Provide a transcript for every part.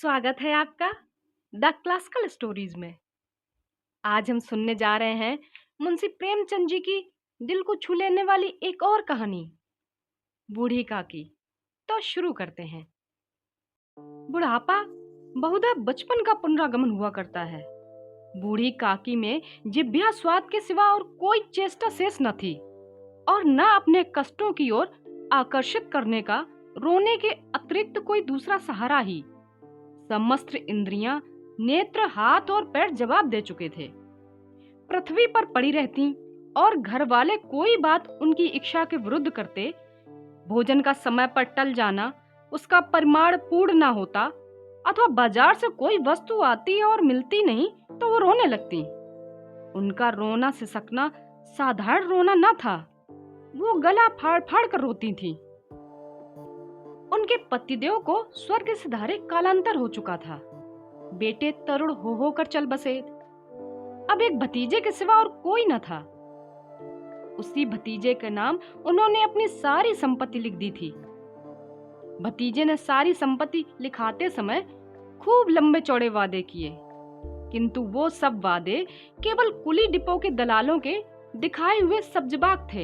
स्वागत है आपका द क्लासिकल स्टोरीज में। आज हम सुनने जा रहे हैं मुंशी प्रेमचंद जी की दिल को छू लेने वाली एक और कहानी, बूढ़ी काकी। तो शुरू करते हैं। बुढ़ापा बहुधा बचपन का पुनरागमन हुआ करता है। बूढ़ी काकी में जिभ्या स्वाद के सिवा और कोई चेष्टा शेष न थी और न अपने कष्टों की ओर आकर्षित करने का रोने के अतिरिक्त कोई दूसरा सहारा ही। समस्त इंद्रियां, नेत्र, हाथ और पैर जवाब दे चुके थे। पृथ्वी पर पड़ी रहती और घर वाले कोई बात उनकी इच्छा के विरुद्ध करते, भोजन का समय पर टल जाना, उसका परिमाण पूर्ण ना होता अथवा बाजार से कोई वस्तु आती और मिलती नहीं तो वो रोने लगती। उनका रोना सिसकना साधारण रोना न था, वो गला फाड़ फाड़ कर रोती थी। उनके पतिदेव को स्वर्ग से धारे कालांतर हो चुका था। बेटे तरुण हो होकर चल बसे। अब एक भतीजे के सिवा और कोई न था। उसी भतीजे के नाम उन्होंने अपनी सारी संपत्ति लिख दी थी। भतीजे ने सारी संपत्ति लिखाते समय खूब लंबे चौड़े वादे किए, किंतु वो सब वादे केवल कुली डिपो के दलालों के दिखाए हुए सब्जबाग थे।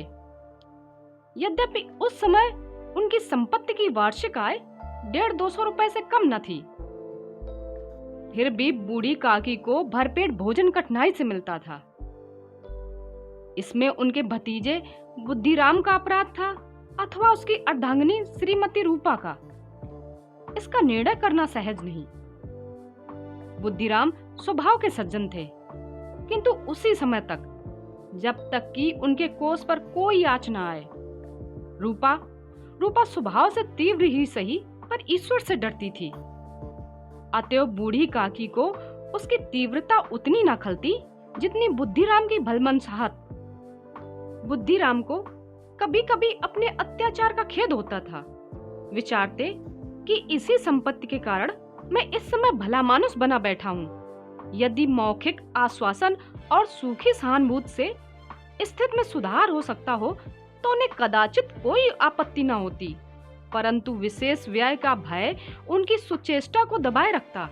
यद्यपि उस समय उनकी संपत्ति की वार्षिक आय 150-200 रुपए से कम न थी, फिर भी बूढ़ी काकी को भरपेट भोजन कठिनाई से मिलता था। इसमें उनके भतीजे बुद्धिराम का अपराध था अथवा उसकी अर्धांगिनी श्रीमती रूपा का, इसका निर्णय करना सहज नहीं। बुद्धिराम स्वभाव के सज्जन थे, किंतु उसी समय तक जब तक कि उनके कोष पर कोई आँच न आए। रूपा स्वभाव से तीव्र ही सही पर ईश्वर से डरती थी। अतएव बूढ़ी काकी को उसकी तीव्रता उतनी न खलती जितनी बुद्धिराम की भलमनसाहत। बुद्धिराम को कभी कभी अपने अत्याचार का खेद होता था। विचारते कि इसी संपत्ति के कारण मैं इस समय भला मानुस बना बैठा हूँ। यदि मौखिक आश्वासन और सूखी सहानुभूति से स्थिति में सुधार हो सकता हो तो उन्हें कदाचित कोई आपत्ति न होती, परंतु विशेष व्यय का भय उनकी सुचेष्टा को दबाए रखता।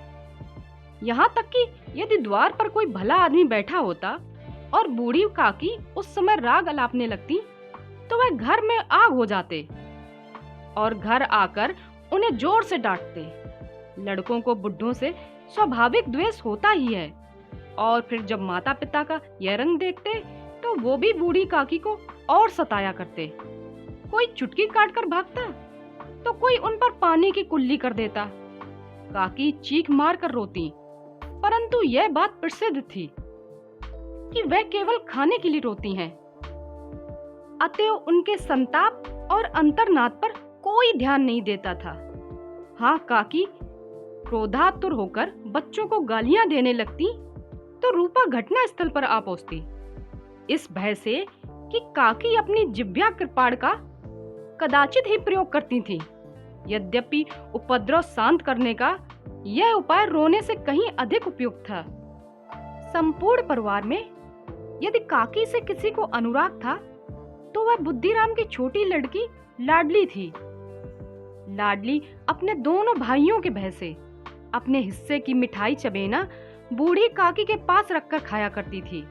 यहाँ तक कि यदि द्वार पर कोई भला आदमी बैठा होता और बूढ़ी काकी उस समय राग अलापने लगती तो वह घर में आग हो जाते और घर आकर उन्हें जोर से डांटते। लड़कों को बुढ़ों से स्वाभाविक द्वेष होता ही है, और फिर जब माता पिता का यह रंग देखते तो वो भी बूढ़ी काकी को और सताया करते। कोई चुटकी काट कर भागता तो कोई उन पर पानी की कुल्ली कर देता। काकी चीख मार कर रोती, परंतु यह बात प्रसिद्ध थी कि वह केवल खाने के लिए रोती हैं। अतएव उनके संताप और अंतर्नाद पर कोई ध्यान नहीं देता था। हाँ, काकी क्रोधातुर होकर बच्चों को गालियां देने लगती तो रूपा घटना स्थल पर आ पहुंचती, इस भय से कि काकी अपनी जिह्वा कृपाण का कदाचित ही प्रयोग करती थी। यद्यपि उपद्रव शांत करने का यह उपाय रोने से कहीं अधिक उपयुक्त था। संपूर्ण परिवार में यदि काकी से किसी को अनुराग था तो वह बुद्धिराम की छोटी लड़की लाडली थी। लाडली अपने दोनों भाइयों के भय से अपने हिस्से की मिठाई चबेना बूढ़ी काकी के पास रखकर खाया करती थी।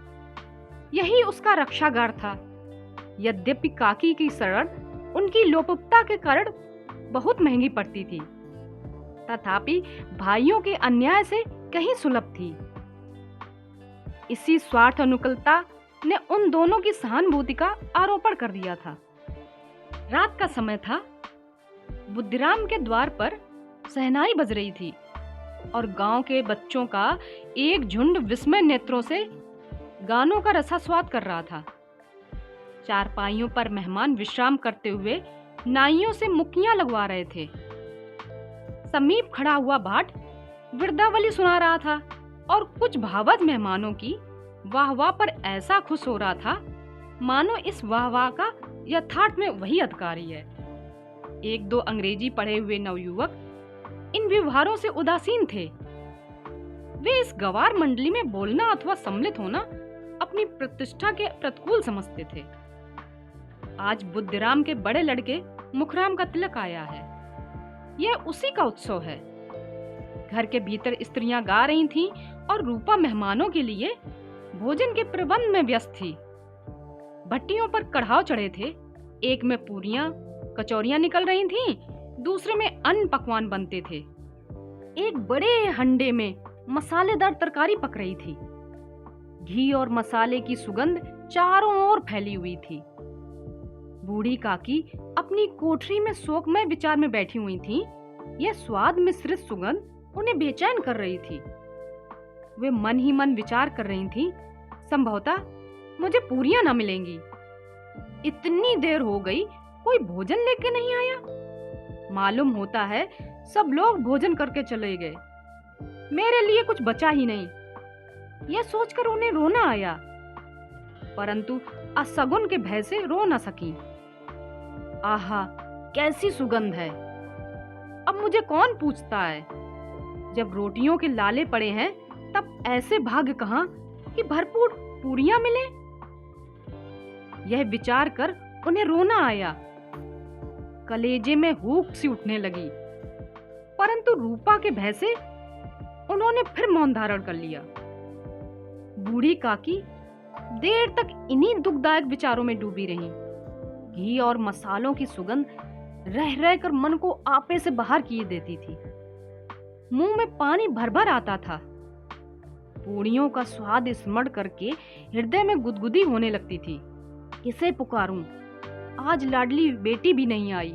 यही उसका रक्षागार था। यद्यपि काकी की शरण उनकी लोलुपता के कारण बहुत महंगी पड़ती थी, तथापि भाइयों के अन्याय से कहीं सुलभ थी। इसी स्वार्थ अनुकूलता ने उन दोनों की सहानुभूति का आरोपण कर दिया था। रात का समय था। बुद्धिराम के द्वार पर शहनाई बज रही थी और गांव के बच्चों का एक झुंड विस्मय नेत्रों से गानों का रसास्वाद कर रहा था। चारपाइयों पर मेहमान विश्राम करते हुए नाइयों से मुक्कियां लगवा रहे थे। समीप खड़ा हुआ भाट वृद्धावली सुना रहा था और कुछ भावज मेहमानों की वाहवाह पर ऐसा खुश हो रहा था मानो इस वाहवाह का यथार्थ में वही अधिकारी है। एक दो अंग्रेजी पढ़े हुए नवयुवक इन व्यवहारों से उदासीन थे। वे इस गवार मंडली में बोलना अथवा सम्मिलित होना अपनी प्रतिष्ठा के प्रतिकूल समझते थे। आज बुद्धिराम के बड़े लड़के मुखराम का तिलक आया है। यह उसी का उत्सव है। घर के भीतर स्त्रियां गा रही थीं और रूपा मेहमानों के लिए भोजन के प्रबंध में व्यस्त थी। भट्टियों पर कढ़ाव चढ़े थे, एक में पूरियां कचौरियां निकल रही थीं, दूसरे में अन्न पकवान बनते थे। एक बड़े हंडे में मसालेदार तरकारी पक रही थी। घी और मसाले की सुगंध चारों ओर फैली हुई थी। बूढ़ी काकी अपनी कोठरी में शोकमय विचार में बैठी हुई थीं। यह स्वाद मिश्रित सुगंध उन्हें बेचैन कर रही थी। वे मन ही मन विचार कर रही थीं, संभवतः मुझे पूरियां ना मिलेंगी। इतनी देर हो गई, कोई भोजन लेके नहीं आया। मालूम होता है सब लोग भोजन करके चले गए, मेरे लिए कुछ बचा ही नहीं। यह सोचकर उन्हें रोना आया, परंतु अशगुन के भय से रो न सकी। आहा, कैसी सुगंध है! अब मुझे कौन पूछता है? जब रोटियों के लाले पड़े हैं तब ऐसे भाग्य कहां कि भरपूर पूरियां मिले। यह विचार कर उन्हें रोना आया। कलेजे में हुक सी उठने लगी, परंतु रूपा के भय से उन्होंने फिर मौन धारण कर लिया। बूढ़ी काकी देर तक इन्हीं दुखदायक विचारों में डूबी रहीं। घी और मसालों की सुगंध रह रह कर मन को आपे से बाहर किए देती थी। मुंह में पानी भर भर आता था। पूड़ियों का स्वाद स्मरण करके हृदय में गुदगुदी होने लगती थी। किसे पुकारूं? आज लाडली बेटी भी नहीं आई।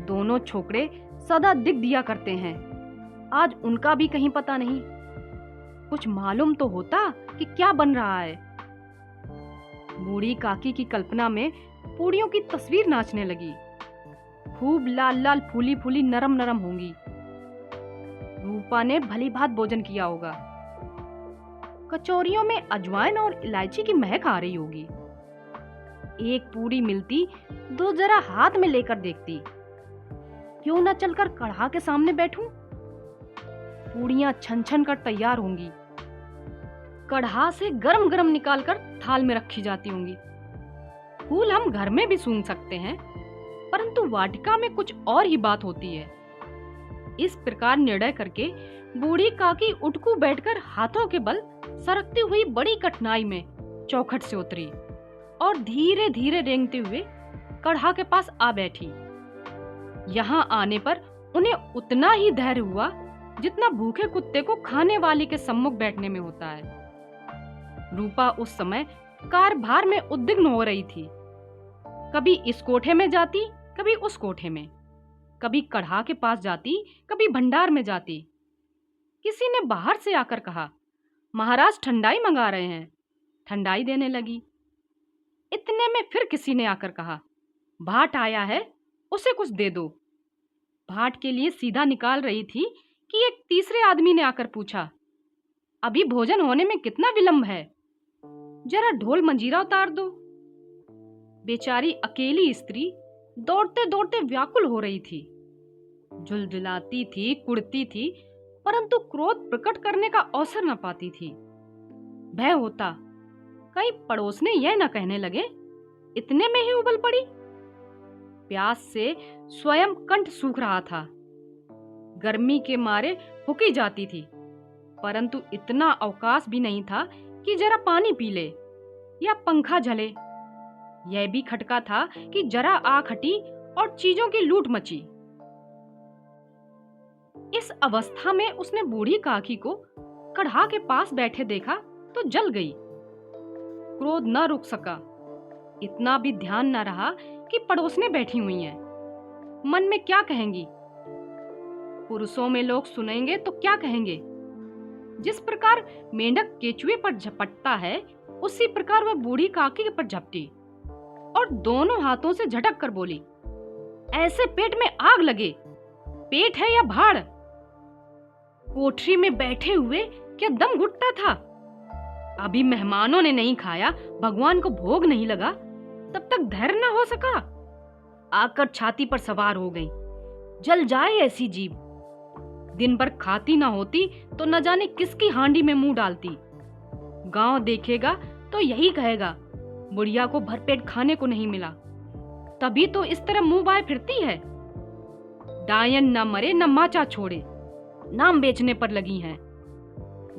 दोनों छोकरे सदा दिख दिया करते हैं, आज उनका भी कहीं पता नहीं। कुछ मालूम तो होता कि क्या बन रहा है। बूढ़ी काकी की कल्पना में पूड़ियों की तस्वीर नाचने लगी। खूब लाल लाल फूली फूली नरम नरम होंगी। रूपा ने भली भांति भोजन किया होगा। कचौरियों में अजवाइन और इलायची की महक आ रही होगी। एक पूरी मिलती दो जरा हाथ में लेकर देखती। क्यों न चलकर कढ़ा के सामने बैठूं? पूड़ियां छन छन कर तैयार होंगी। कढ़ा से गरम गरम निकालकर थाल में रखी जाती होंगी। फूल हम घर में भी सूंघ सकते हैं, परंतु वाटिका में कुछ और ही बात होती है। इस प्रकार निर्णय करके बूढ़ी काकी उठकू बैठकर हाथों के बल सरकती हुई बड़ी कठिनाई में चौखट से उतरी और धीरे धीरे रेंगते हुए कढ़ा के पास आ बैठी। यहाँ आने पर उन्हें उतना ही धैर्य हुआ जितना भूखे कुत्ते को खाने वाले के सम्मुख बैठने में होता है। रूपा उस समय कारभार में उद्विग्न हो रही थी। कभी इस कोठे में जाती, कभी उस कोठे में, कभी कढ़ा के पास जाती, कभी भंडार में जाती। किसी ने बाहर से आकर कहा, महाराज ठंडाई मंगा रहे हैं। ठंडाई देने लगी। इतने में फिर किसी ने आकर कहा, भाट आया है, उसे कुछ दे दो। भाट के लिए सीधा निकाल रही थी कि एक तीसरे आदमी ने आकर पूछा, अभी भोजन होने में कितना विलंब है? जरा ढोल मंजीरा उतार दो। बेचारी अकेली स्त्री दौड़ते दौड़ते व्याकुल हो रही थी। झुलझुलाती थी, कुड़ती थी, परंतु क्रोध प्रकट करने का अवसर न पाती थी। भय होता कहीं पड़ोसने यह न कहने लगे, इतने में ही उबल पड़ी। प्यास से स्वयं कंठ सूख रहा था। गर्मी के मारे फूकी जाती थी, परंतु इतना अवकाश भी नहीं था कि जरा पानी पी ले या पंखा झले। यह भी खटका था कि जरा आग हटी और चीजों की लूट मची। इस अवस्था में उसने बूढ़ी काकी को कढ़ा के पास बैठे देखा तो जल गई। क्रोध न रुक सका। इतना भी ध्यान न रहा कि पड़ोसने बैठी हुई हैं। मन में क्या कहेंगी? पुरुषों में लोग सुनेंगे तो क्या कहेंगे? जिस प्रकार मेंढक केचुए पर झपटता है, उसी प्रकार वह बूढ़ी काकी पर झपटी और दोनों हाथों से झटक कर बोली, ऐसे पेट में आग लगे, पेट है या भाड़? कोठरी में बैठे हुए क्या दम घुटता था? अभी मेहमानों ने नहीं खाया, भगवान को भोग नहीं लगा, तब तक धैर्य न हो सका। आकर छाती पर सवार हो गई। जल जाए ऐसी जीभ। दिन भर खाती ना होती तो न जाने किसकी हांडी में मुंह डालती। गांव देखेगा तो यही कहेगा, बुढ़िया को भरपेट खाने को नहीं मिला, तभी तो इस तरह मुंह बाए फिरती है। डायन न मरे न माचा छोड़े। नाम बेचने पर लगी हैं।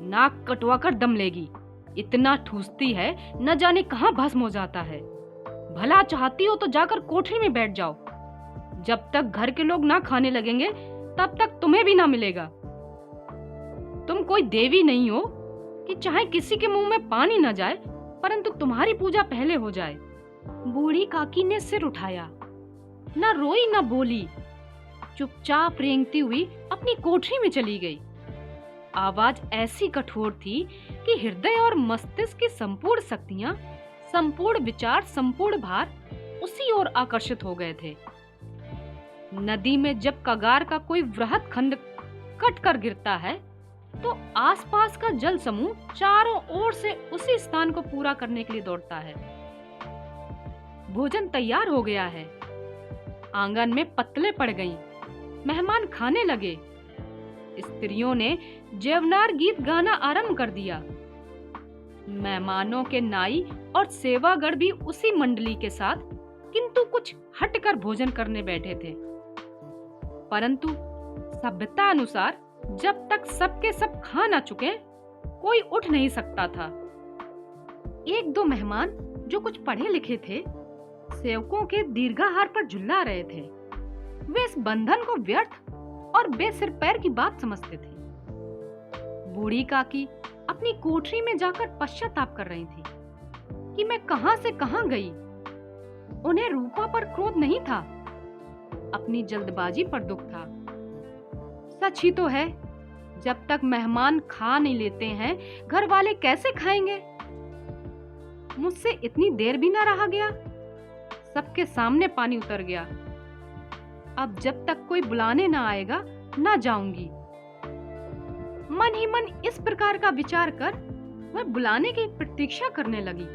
नाक कटवा कर दम लेगी, इतना ठूसती है न जाने कहां भस्म हो जाता है। भला चाहती हो तो जाकर कोठरी में बैठ जाओ, जब तक घर के लोग ना खाने लगेंगे तब तक तुम्हें भी ना मिलेगा। तुम कोई देवी नहीं हो कि चाहे किसी के मुंह में पानी न जाए परंतु तुम्हारी पूजा पहले हो जाए। बूढ़ी काकी ने सिर उठाया, न रोई न बोली, चुपचाप रेंगती हुई अपनी कोठरी में चली गई। आवाज ऐसी कठोर थी कि हृदय और मस्तिष्क की संपूर्ण शक्तियां, संपूर्ण विचार, संपूर्ण भार उसी ओर आकर्षित हो गए थे। नदी में जब कगार का कोई वृहद खंड कट कर गिरता है तो आसपास का जल समूह चारों ओर से उसी स्थान को पूरा करने के लिए दौड़ता है। भोजन तैयार हो गया है, आंगन में पत्तलें पड़ गईं, मेहमान खाने लगे। स्त्रियों ने जेवनार गीत गाना आरंभ कर दिया। मेहमानों के नाई और सेवागण भी उसी मंडली के साथ किंतु कुछ हटकर भोजन करने बैठे थे। परंतु सभ्यता अनुसार जब तक सबके सब खा ना चुके कोई उठ नहीं सकता था। एक दो मेहमान जो कुछ पढ़े लिखे थे सेवकों के दीर्घाहार पर झुल्ला रहे थे। वे इस बंधन को व्यर्थ और बेसिर पैर की बात समझते थे। बूढ़ी काकी अपनी कोठरी में जाकर पश्चाताप कर रही थी कि मैं कहां से कहां गई। उन्हें रूपा पर क्रोध नहीं था, अपनी जल्दबाजी पर दुख था। सच ही तो है, जब तक मेहमान खा नहीं लेते हैं घर वाले कैसे खाएंगे। मुझसे इतनी देर भी ना रहा गया, सबके सामने पानी उतर गया। अब जब तक कोई बुलाने ना आएगा ना जाऊंगी। मन ही मन इस प्रकार का विचार कर वह बुलाने की प्रतीक्षा करने लगी।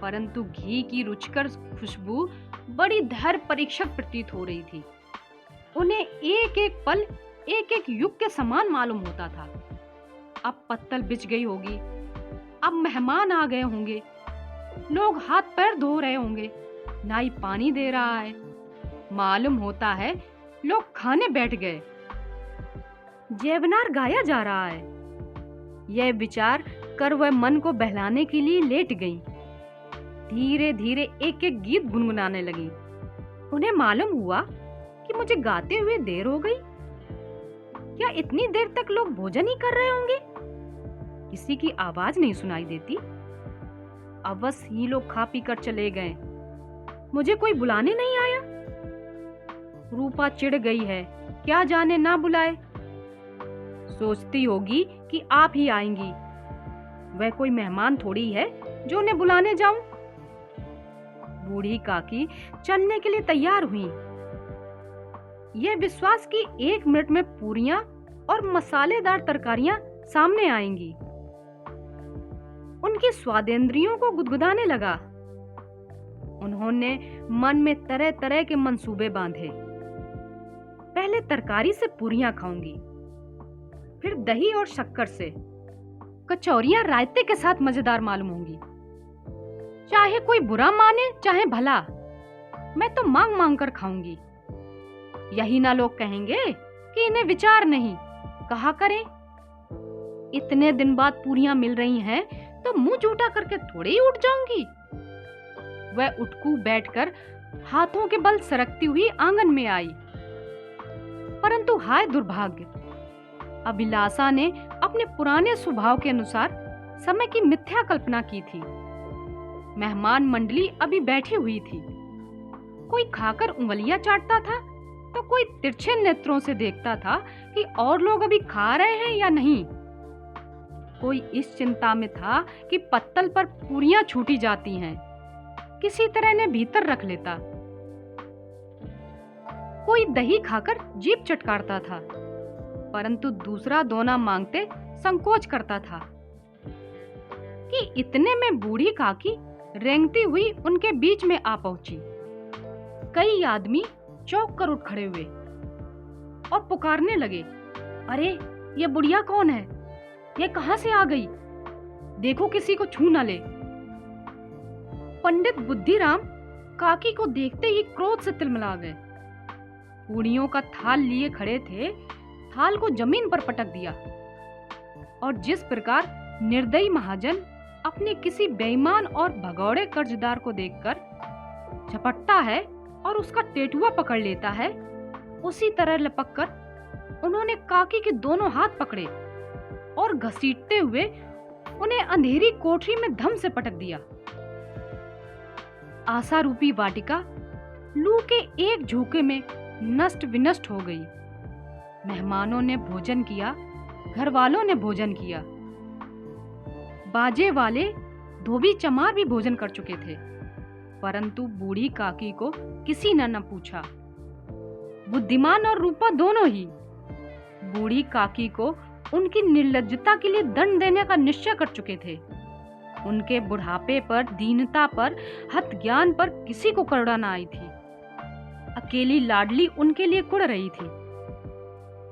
परंतु घी की रुचिकर खुशबू बड़ी धैर्य परीक्षक प्रतीत हो रही थी। उन्हें एक एक पल एक एक युग के समान मालूम होता था। अब पत्तल बिछ गई होगी, अब मेहमान आ गए होंगे, लोग हाथ पैर धो रहे होंगे, नाई पानी दे रहा है, मालूम होता है लोग खाने बैठ गए, जेवनार गाया जा रहा है। यह विचार कर वह मन को बहलाने के लिए लेट गई। धीरे धीरे एक एक गीत गुनगुनाने लगी। उन्हें मालूम हुआ कि मुझे गाते हुए देर हो गई। क्या इतनी देर तक लोग भोजन ही कर रहे होंगे? किसी की आवाज नहीं सुनाई देती। अवश्य ही लोग खा पी कर चले गए, मुझे कोई बुलाने नहीं आया। रूपा चिढ़ गई है, क्या जाने ना बुलाए। सोचती होगी कि आप ही आएंगी, वह कोई मेहमान थोड़ी है जो उन्हें बुलाने जाऊं। बूढ़ी काकी चलने के लिए तैयार हुई। यह विश्वास कि 1 मिनट में पूरियां और मसालेदार तरकारियां सामने आएंगी। उनकी स्वादेंद्रियों को गुदगुदाने लगा। उन्होंने मन में तरह तरह के मंसूबे बांधे। पहले तरकारी से पूरियां खाऊंगी, फिर दही और शक्कर से। कचौरियां रायते के साथ मजेदार मालूम होंगी। चाहे कोई बुरा माने चाहे भला, मैं तो मांग मांग कर खाऊंगी। यही ना लोग कहेंगे कि इन्हें विचार नहीं, कहा करें। इतने दिन बाद पूरियां मिल रही हैं तो मुंह जूठा करके थोड़े ही उठ जाऊंगी। वह उठकू बैठकर हाथों के बल सरकती हुई आंगन में आई। परंतु हाय दुर्भाग्य, अभिलाषा ने अपने पुराने स्वभाव के अनुसार समय की मिथ्या कल्पना की थी। मेहमान मंडली अभी बैठी हुई थी। कोई खाकर उंगलियां चाटता था तो कोई तिरछे नेत्रों से देखता था कि और लोग अभी खा रहे हैं या नहीं। कोई इस चिंता में था कि पत्तल पर पूरियां छूटी जाती हैं, किसी तरह ने भीतर रख लेता। कोई दही खाकर जीभ चटकारता था, परंतु दूसरा दोना मांगते संकोच करता था। कि इतने में बूढ़ी काकी रेंगती हुई उनके बीच में आ पहुंची। कई आदमी चौंक कर उठ खड़े हुए और पुकारने लगे, अरे ये बुढ़िया कौन है? ये कहां से आ गई? देखो किसी को छू न ले। पंडित बुद्धिराम काकी को देखते ही क्रोध से तिलमिला गए। पूड़ियों का थाल लिए खड़े थे। थाल को जमीन पर पटक दिया। और जिस प्रकार निर्दयी महाजन अपने किसी बेईमान और भगौड़े कर्जदार को देखकर झपटता है और उसका टेटुआ पकड़ लेता है, उसी तरह लपककर उन्होंने काकी के दोनों हाथ पकड़े और घसीटते हुए उन्हें अंधेरी कोठरी में धम से पटक दिया। आशा रूपी वाटिका लू के एक झोंके में नष्ट विनष्ट हो गई। मेहमानों ने भोजन किया, घर वालों ने भोजन किया, बाजे वाले धोबी चमार भी भोजन कर चुके थे, परंतु बूढ़ी काकी को किसी ने न पूछा। बुद्धिमान और रूपा दोनों ही बूढ़ी काकी को उनकी निर्लज्जता के लिए दंड देने का निश्चय कर चुके थे। उनके बुढ़ापे पर, दीनता पर, हत ज्ञान पर किसी को करुणा न आई थी। अकेली लाडली उनके लिए कुढ़ रही थी।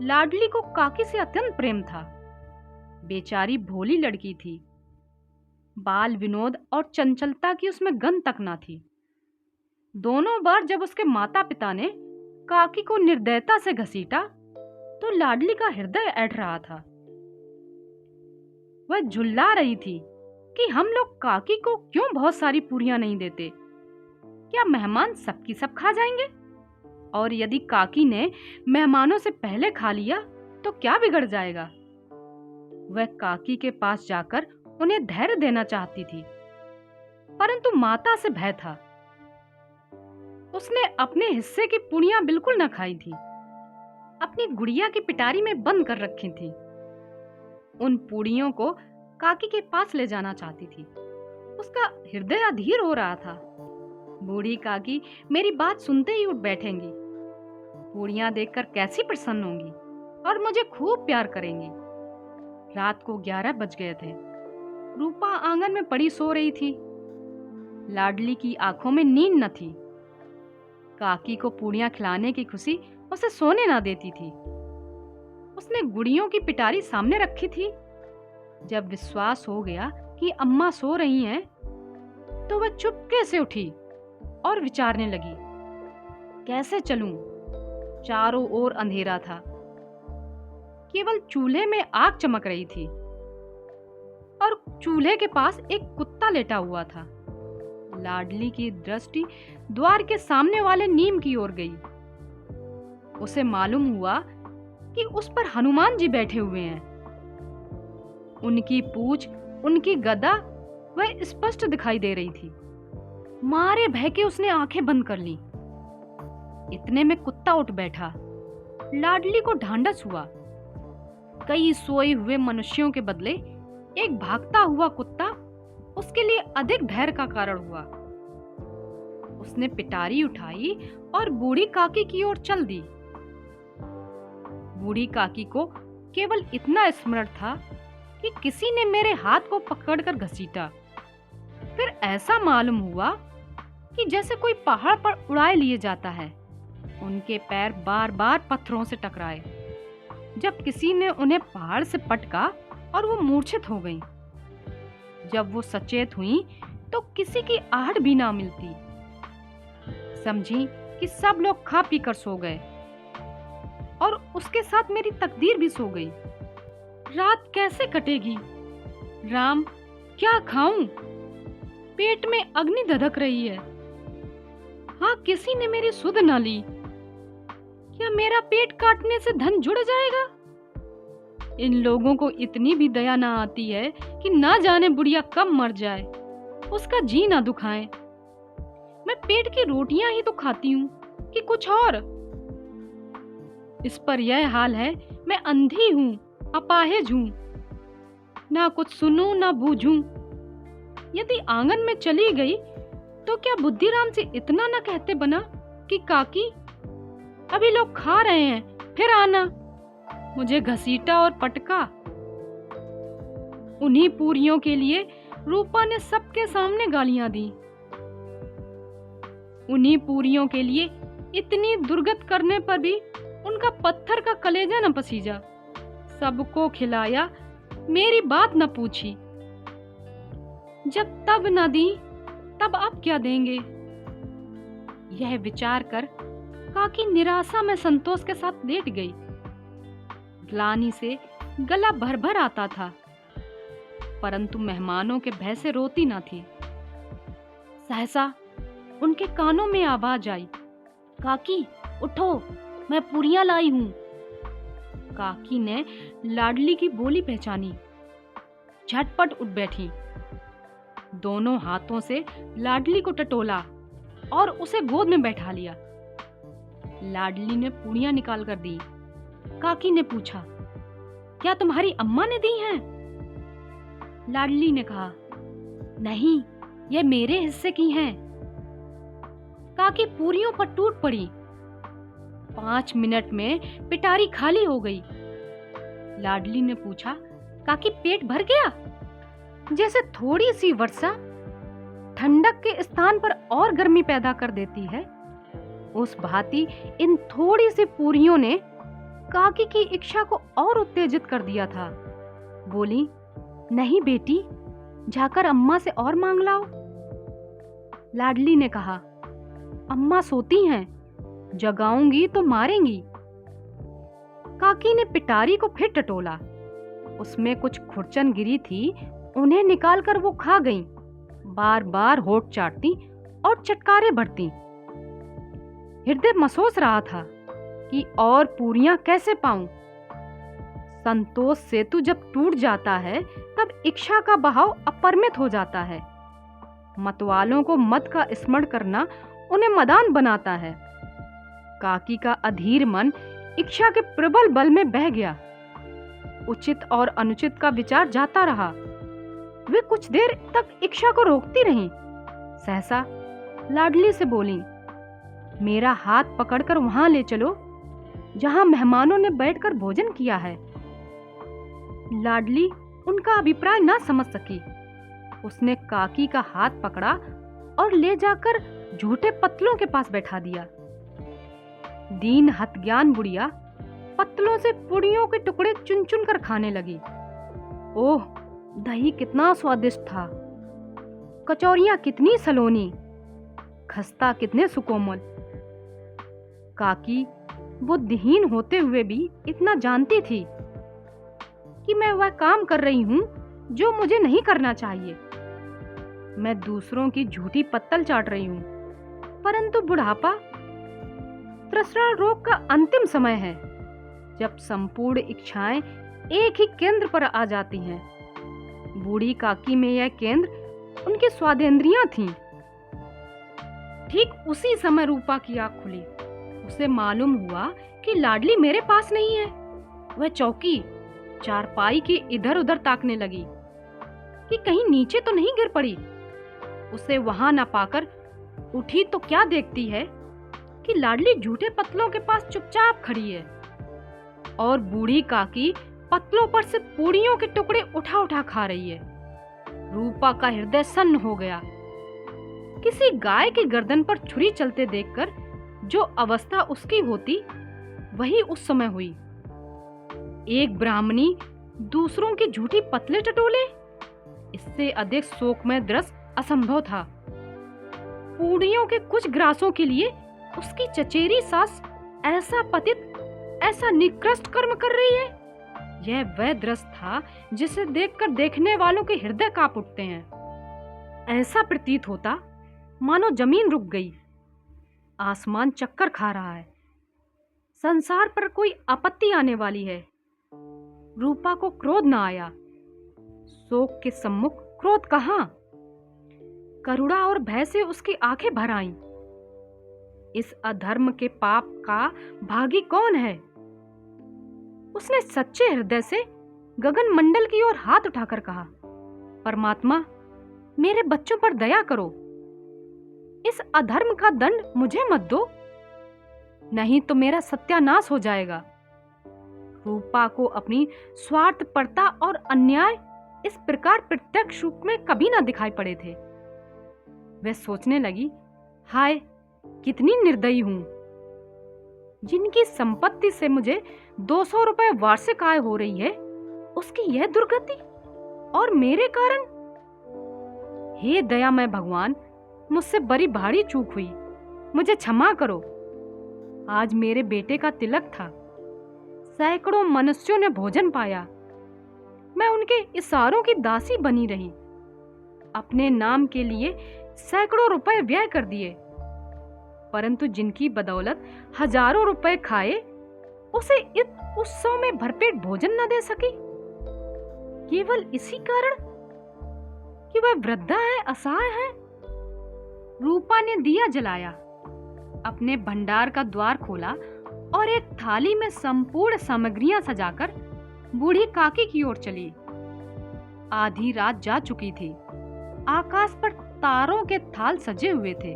लाडली को काकी से अत्यंत प्रेम था। बेचारी भोली लड़की थी। बाल विनोद और चंचलता की उसमें गंध तक न थी। दोनों बार जब उसके माता पिता ने काकी को निर्दयता से घसीटा तो लाडली का हृदय ऐठ रहा था। वह झुल्ला रही थी कि हम लोग काकी को क्यों बहुत सारी पूरियां नहीं देते। क्या मेहमान सबकी सब खा जाएंगे? और यदि काकी ने मेहमानों से पहले खा लिया तो क्या बिगड़ जाएगा? वह काकी के पास जाकर उन्हें धैर्य देना चाहती थी, परंतु माता से भय था। उसने अपने हिस्से की पुड़ियां बिल्कुल न खाई थी। अपनी गुड़िया की पिटारी में बंद कर रखी थी। उन पूड़ियों को काकी के पास ले जाना चाहती थी। उसका हृदय अधीर हो रहा था। बूढ़ी काकी मेरी बात सुनते ही उठ बैठेंगी, पूड़ियां देखकर कैसी प्रसन्न होंगी और मुझे खूब प्यार करेंगी। रात को 11 बज गए थे। रूपा आंगन में पड़ी सो रही थी। लाडली की आंखों में नींद न थी। काकी को पूड़ियां खिलाने की खुशी उसे सोने ना देती थी। उसने गुड़ियों की पिटारी सामने रखी थी। जब विश्वास हो गया कि अम्मा सो रही हैं, तो वह चुपके से उठी और विचारने लगी, कैसे चलूं? चारों ओर अंधेरा था। केवल चूल्हे में आग चमक रही थी और चूल्हे के पास एक कुत्ता लेटा हुआ था। लाडली की दृष्टि द्वार के सामने वाले नीम की ओर गई। उसे मालूम हुआ कि उस पर हनुमान जी बैठे हुए हैं। उनकी पूंछ, उनकी गदा वह स्पष्ट दिखाई दे रही थी। मारे भय के उसने आंखें बंद कर ली। इतने में कुत्ता उठ बैठा। लाडली को ढांढस हुआ। कई सोए हुए मनुष्यों के बदले एक भागता हुआ कुत्ता उसके लिए अधिक धैर्य का कारण हुआ। उसने पिटारी उठाई और बूढ़ी काकी की ओर चल दी। बूढ़ी काकी को केवल इतना स्मरण था कि किसी ने मेरे हाथ को पकड़कर घसीटा। फिर ऐसा मालूम हुआ कि जैसे कोई पहाड़ पर उड़ाए लिए जाता है। उनके पैर बार बार पत्थरों से टकराए। जब किसी ने उन्हें पहाड़ से पटका और वो मूर्छित हो गईं। जब वो सचेत हुई तो किसी की आहट भी ना मिलती। समझी कि सब लोग खा पी कर सो गए और उसके साथ मेरी तकदीर भी सो गई। रात कैसे कटेगी? राम, क्या खाऊं? पेट में अग्नि धधक रही है। हाँ, किसी ने मेरी सुध ना ली। क्या मेरा पेट काटने से धन जुड़ जाएगा? इन लोगों को इतनी भी दया ना आती है कि ना जाने बुढ़िया कब मर जाए, उसका जी ना दुखाए। मैं पेट की रोटियां ही तो खाती हूँ कि कुछ और। इस पर यह हाल है, मैं अंधी हूँ, अपाहिज हूँ, ना कुछ सुनूं ना बूझूं। यदि आंगन में चली गई तो क्या बुद्धिराम से इतना ना कहते बना कि काकी, अभी लोग खा रहे हैं, फिर आना। मुझे घसीटा और पटका। उन्हीं पूरियों के लिए रूपा ने सबके सामने गालियां दी। उन्हीं पूरियों के लिए इतनी दुर्गत करने पर भी उनका पत्थर का कलेजा न पसीजा। सबको खिलाया, मेरी न न पूछी। जब तब न दी, तब अब क्या देंगे? यह विचार कर काकी निराशा में संतोष के साथ लेट गई। ग्लानि से गला भर भर आता था, परंतु मेहमानों के भय से रोती न थी। सहसा उनके कानों में आवाज आई, काकी उठो, मैं पूरियां लाई हूं। काकी ने लाडली की बोली पहचानी, झटपट उठ बैठी, दोनों हाथों से लाडली को टटोला और उसे गोद में बैठा लिया। लाडली ने पूड़ियां निकाल कर दी। काकी ने पूछा, क्या तुम्हारी अम्मा ने दी हैं? लाडली ने कहा, नहीं, ये मेरे हिस्से की हैं। काकी पूरियों पर टूट पड़ी। 5 मिनट में पिटारी खाली हो गई। लाडली ने पूछा, काकी पेट भर गया? जैसे थोड़ी सी वर्षा ठंडक के स्थान पर और गर्मी पैदा कर देती है, उस भांति इन थोड़ी सी पूरियों ने काकी की इच्छा को और उत्तेजित कर दिया था। बोली, नहीं बेटी, जाकर अम्मा से और मांग लाओ। लाडली ने कहा, अम्मा सोती हैं, जगाऊंगी तो मारेंगी। काकी ने पिटारी को फिर टटोला। उसमें कुछ खुरचन गिरी थी, उन्हें निकालकर वो खा गईं, बार बार होठ चाटती और चटकारे भरती। हृदय मसोस रहा था कि और पूरियां कैसे पाऊं। संतोष सेतु जब टूट जाता है तब इच्छा का बहाव अपरिमित हो जाता है। मतवालों को मद का स्मरण करना उन्हें मदान बनाता है। काकी का अधीर मन इच्छा के प्रबल बल में बह गया। उचित और अनुचित का विचार जाता रहा। वे कुछ देर तक इच्छा को रोकती रहीं। सहसा लाडली से बोली, मेरा हाथ पकड़कर वहां ले चलो जहां मेहमानों ने बैठकर भोजन किया है। लाडली उनका अभिप्राय न समझ सकी। उसने काकी का हाथ पकड़ा और ले जाकर झूठे पत्तलों के पास बैठा दिया। दीन हतज्ञान बुढ़िया पत्तलों से पूड़ियों के टुकड़े चुन चुन कर खाने लगी। ओह, दही कितना स्वादिष्ट था, कचौरियां कितनी सलोनी, खस्ता कितने सुकोमल। काकी बुद्धिहीन होते हुए भी इतना जानती थी कि मैं वह काम कर रही हूं जो मुझे नहीं करना चाहिए। मैं दूसरों की झूठी पत्तल चाट रही हूं, परंतु बुढ़ापा तृष्णा रोग का अंतिम समय है, जब संपूर्ण इच्छाएं एक ही केंद्र पर आ जाती हैं। बूढ़ी काकी में यह केंद्र उनकी स्वादेंद्रियां थीं। ठीक उसी समय रूपा की आंख खुली। उसे मालूम हुआ कि लाडली मेरे पास नहीं है। वह चौकी चारपाई के इधर उधर ताकने लगी कि कहीं नीचे तो नहीं गिर पड़ी। उसे वहां न पाकर उठी तो क्या देखती है कि लाडली झूठे पत्तलों के पास चुपचाप खड़ी है और बूढ़ी काकी पत्तलों पर से पूड़ियों के टुकड़े उठा उठा खा रही है। रूपा का हृदय सन्न हो गया। किसी गाय की गर्दन पर छुरी चलते देखकर जो अवस्था उसकी होती, वही उस समय हुई। एक ब्राह्मणी दूसरों की झूठी पतले टटोले, इससे अधिक शोकमय दृश्य असंभव था। पूड़ियों के कुछ ग्रासों के लिए उसकी चचेरी सास ऐसा पतित, ऐसा निकृष्ट कर्म कर रही है। यह वह दृश्य था जिसे देखकर देखने वालों के हृदय कांप उठते हैं। ऐसा प्रतीत होता मानो जमीन रुक गई, आसमान चक्कर खा रहा है, संसार पर कोई आपत्ति आने वाली है। रूपा को क्रोध न आया। शोक के सम्मुख क्रोध कहां? करुणा और भय से उसकी आंखें भर आईं। इस अधर्म के पाप का भागी कौन है? उसने सच्चे हृदय से गगन मंडल की ओर हाथ उठाकर कहा, परमात्मा, मेरे बच्चों पर दया करो। इस अधर्म का दंड मुझे मत दो, नहीं तो मेरा सत्यानाश हो जाएगा। रूपा को अपनी स्वार्थपरता और अन्याय इस प्रकार प्रत्यक्ष रूप में कभी ना दिखाई पड़े थे। वह सोचने लगी, हाय, कितनी निर्दयी हूं। जिनकी संपत्ति से मुझे 200 रुपए वार्षिक आय हो रही है, उसकी यह दुर्गति, और मेरे कारण। हे दयामय भगवान, मुझसे बड़ी भारी चूक हुई, मुझे क्षमा करो। आज मेरे बेटे का तिलक था, सैकड़ों मनुष्यों ने भोजन पाया। मैं उनके इशारों की दासी बनी रही, अपने नाम के लिए सैकड़ों रुपए व्यय कर दिए, परंतु जिनकी बदौलत हजारों रुपए खाए, उसे इस उत्सव में भरपेट भोजन न दे सकी, केवल इसी कारण कि वह वृद्धा है, असहाय है। रूपा ने दिया जलाया, अपने भंडार का द्वार खोला और एक थाली में संपूर्ण सामग्रियां सजाकर बूढ़ी काकी की ओर चली। आधी रात जा चुकी थी। आकाश पर तारों के थाल सजे हुए थे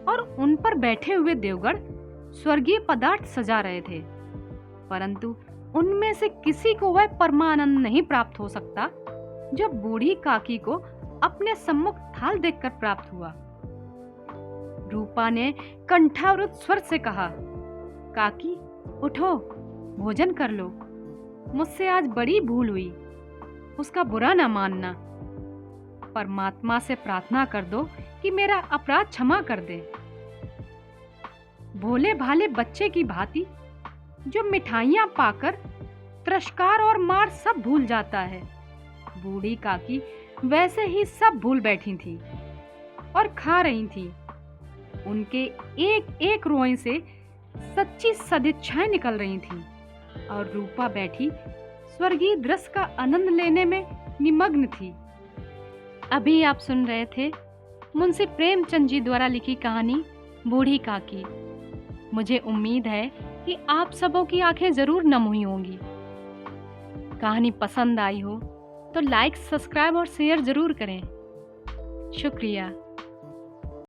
और उन पर बैठे हुए देवगण स्वर्गीय पदार्थ सजा रहे थे, परंतु उनमें से किसी को वह परमानंद नहीं प्राप्त हो सकता जो बूढ़ी काकी को अपने सम्मुख थाल देखकर प्राप्त हुआ। रूपा ने कंठावृत स्वर से कहा, काकी उठो, भोजन कर लो। मुझसे आज बड़ी भूल हुई, उसका बुरा ना मानना। परमात्मा से प्रार्थना कर दो कि मेरा अपराध क्षमा कर दे। भोले भाले बच्चे की भांति जो मिठाइयां पाकर तिरस्कार और मार सब भूल जाता है, बूढ़ी काकी वैसे ही सब भूल बैठी थी और खा रही थी। उनके एक एक रोए से सच्ची सदिच्छाएं निकल रही थीं और रूपा बैठी स्वर्गीय दृश्य का आनंद लेने में निमग्न थी। अभी आप सुन रहे थे मुंशी प्रेमचंद जी द्वारा लिखी कहानी बूढ़ी काकी। मुझे उम्मीद है कि आप सबों की आंखें जरूर नम हुई होंगी। कहानी पसंद आई हो तो लाइक, सब्सक्राइब और शेयर जरूर करें। शुक्रिया।